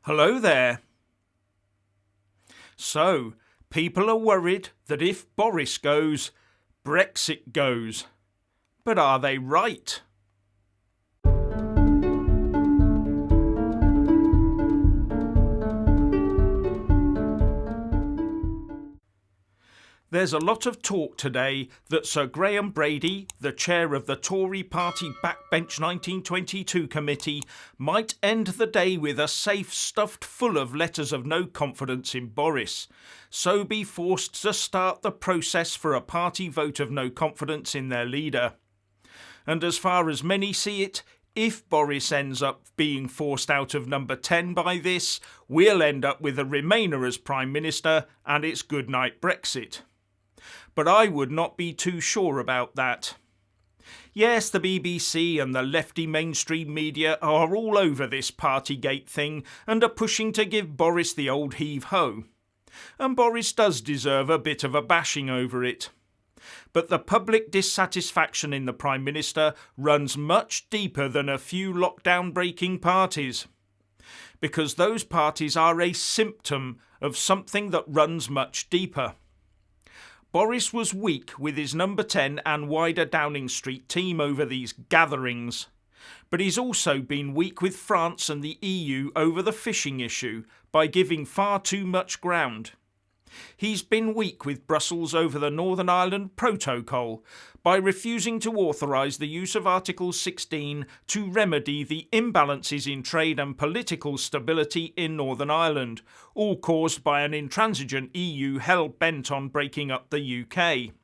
Hello there. So, people are worried that if Boris goes, Brexit goes. But are they right? There's a lot of talk today that Sir Graham Brady, the chair of the Tory party backbench 1922 committee, might end the day with a safe stuffed full of letters of no confidence in Boris, so be forced to start the process for a party vote of no confidence in their leader. And as far as many see it, if Boris ends up being forced out of number 10 by this, we'll end up with a Remainer as Prime Minister and it's good night Brexit. But I would not be too sure about that. Yes, the BBC and the lefty mainstream media are all over this Partygate thing and are pushing to give Boris the old heave-ho. And Boris does deserve a bit of a bashing over it. But the public dissatisfaction in the Prime Minister runs much deeper than a few lockdown-breaking parties. Because those parties are a symptom of something that runs much deeper. Boris was weak with his number 10 and wider Downing Street team over these gatherings. But he's also been weak with France and the EU over the fishing issue by giving far too much ground. He's been weak with Brussels over the Northern Ireland Protocol by refusing to authorise the use of Article 16 to remedy the imbalances in trade and political stability in Northern Ireland, all caused by an intransigent EU hell-bent on breaking up the UK.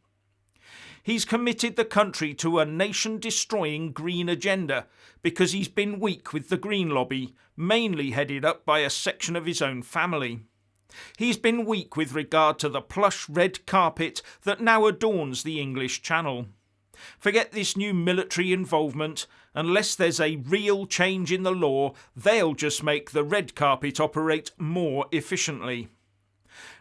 He's committed the country to a nation-destroying green agenda because he's been weak with the Green lobby, mainly headed up by a section of his own family. He's been weak with regard to the plush red carpet that now adorns the English Channel. Forget this new military involvement. Unless there's a real change in the law, they'll just make the red carpet operate more efficiently.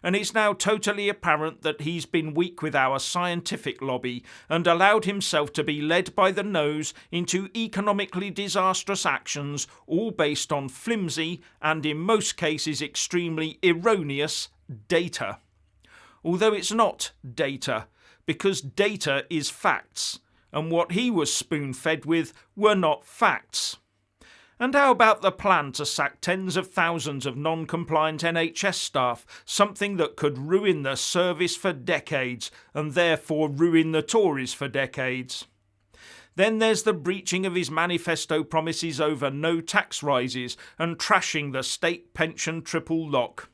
And it's now totally apparent that he's been weak with our scientific lobby and allowed himself to be led by the nose into economically disastrous actions, all based on flimsy and in most cases extremely erroneous data. Although it's not data, because data is facts, and what he was spoon-fed with were not facts. And how about the plan to sack tens of thousands of non-compliant NHS staff, something that could ruin the service for decades, and therefore ruin the Tories for decades? Then there's the breaching of his manifesto promises over no tax rises and trashing the state pension triple lock.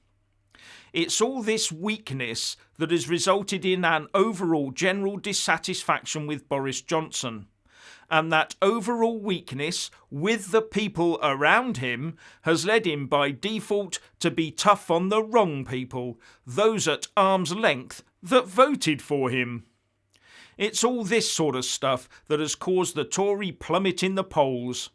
It's all this weakness that has resulted in an overall general dissatisfaction with Boris Johnson. And that overall weakness with the people around him has led him by default to be tough on the wrong people, those at arm's length that voted for him. It's all this sort of stuff that has caused the Tory plummet in the polls.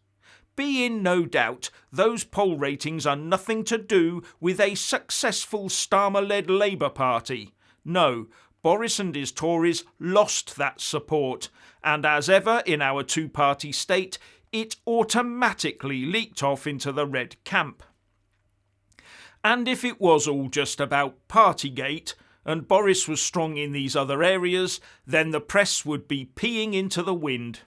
Be in no doubt, those poll ratings are nothing to do with a successful Starmer-led Labour Party. No, Boris and his Tories lost that support, and as ever in our two-party state, it automatically leaked off into the red camp. And if it was all just about Partygate, and Boris was strong in these other areas, then the press would be peeing into the wind.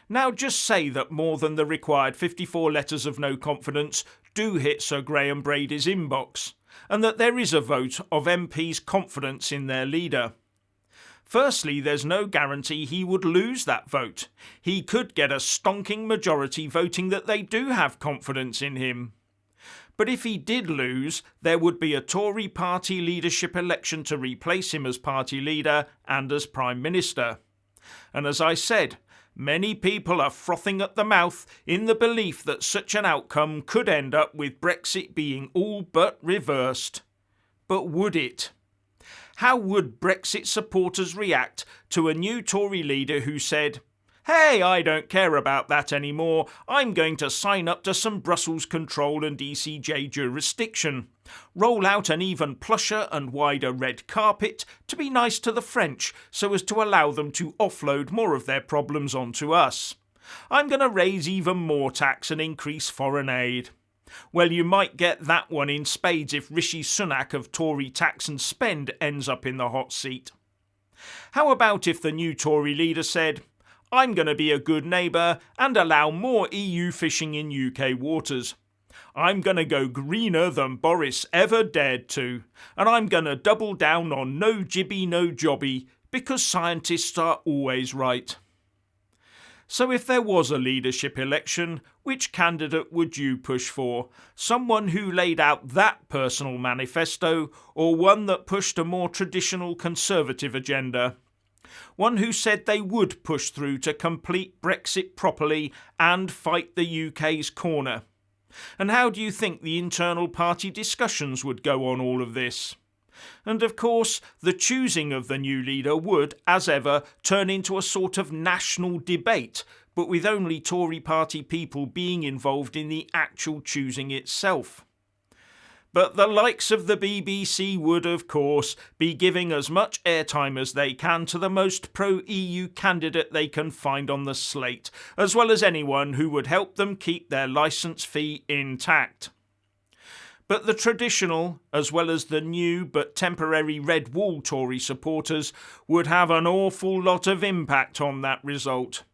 Now just say that more than the required 54 letters of no confidence do hit Sir Graham Brady's inbox, and that there is a vote of MPs' confidence in their leader. Firstly, there's no guarantee he would lose that vote. He could get a stonking majority voting that they do have confidence in him. But if he did lose, there would be a Tory party leadership election to replace him as party leader and as Prime Minister. And as I said, many people are frothing at the mouth in the belief that such an outcome could end up with Brexit being all but reversed. But would it? How would Brexit supporters react to a new Tory leader who said, "Hey, I don't care about that anymore. I'm going to sign up to some Brussels control and ECJ jurisdiction. Roll out an even plusher and wider red carpet to be nice to the French so as to allow them to offload more of their problems onto us. I'm going to raise even more tax and increase foreign aid. Well, you might get that one in spades if Rishi Sunak of Tory Tax and Spend ends up in the hot seat. How about if the new Tory leader said, "I'm going to be a good neighbour and allow more EU fishing in UK waters. I'm going to go greener than Boris ever dared to, and I'm going to double down on no jibby, no jobby, because scientists are always right." So if there was a leadership election, which candidate would you push for? Someone who laid out that personal manifesto, or one that pushed a more traditional Conservative agenda? One who said they would push through to complete Brexit properly and fight the UK's corner? And how do you think the internal party discussions would go on all of this? And of course, the choosing of the new leader would, as ever, turn into a sort of national debate, but with only Tory party people being involved in the actual choosing itself. But the likes of the BBC would, of course, be giving as much airtime as they can to the most pro-EU candidate they can find on the slate, as well as anyone who would help them keep their licence fee intact. But the traditional, as well as the new but temporary Red Wall Tory supporters, would have an awful lot of impact on that result.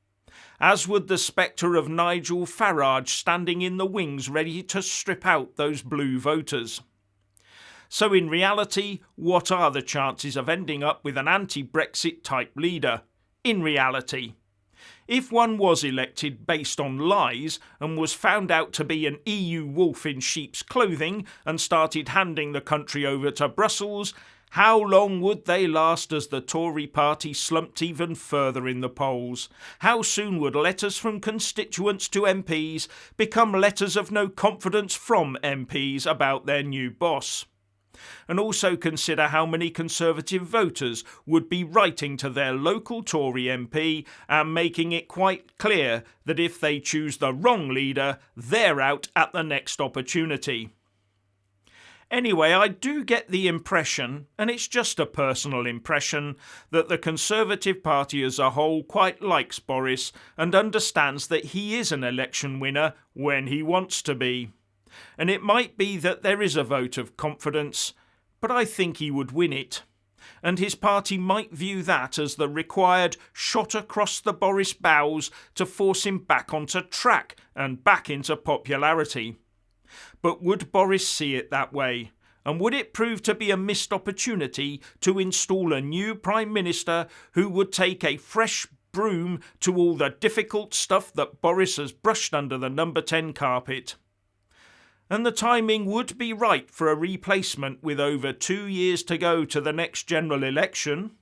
As would the spectre of Nigel Farage standing in the wings ready to strip out those blue voters. So in reality, what are the chances of ending up with an anti-Brexit type leader? In reality, if one was elected based on lies and was found out to be an EU wolf in sheep's clothing and started handing the country over to Brussels, how long would they last as the Tory party slumped even further in the polls? How soon would letters from constituents to MPs become letters of no confidence from MPs about their new boss? And also consider how many Conservative voters would be writing to their local Tory MP and making it quite clear that if they choose the wrong leader, they're out at the next opportunity. Anyway, I do get the impression, and it's just a personal impression, that the Conservative Party as a whole quite likes Boris and understands that he is an election winner when he wants to be. And it might be that there is a vote of confidence, but I think he would win it. And his party might view that as the required shot across the Boris bows to force him back onto track and back into popularity. But would Boris see it that way? And would it prove to be a missed opportunity to install a new Prime Minister who would take a fresh broom to all the difficult stuff that Boris has brushed under the number 10 carpet? And the timing would be right for a replacement with over 2 years to go to the next general election.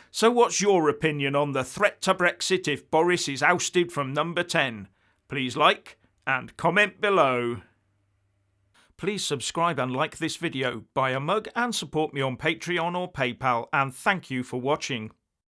So what's your opinion on the threat to Brexit if Boris is ousted from number 10? Please like and comment below. Please subscribe and like this video, buy a mug and support me on Patreon or PayPal, and thank you for watching.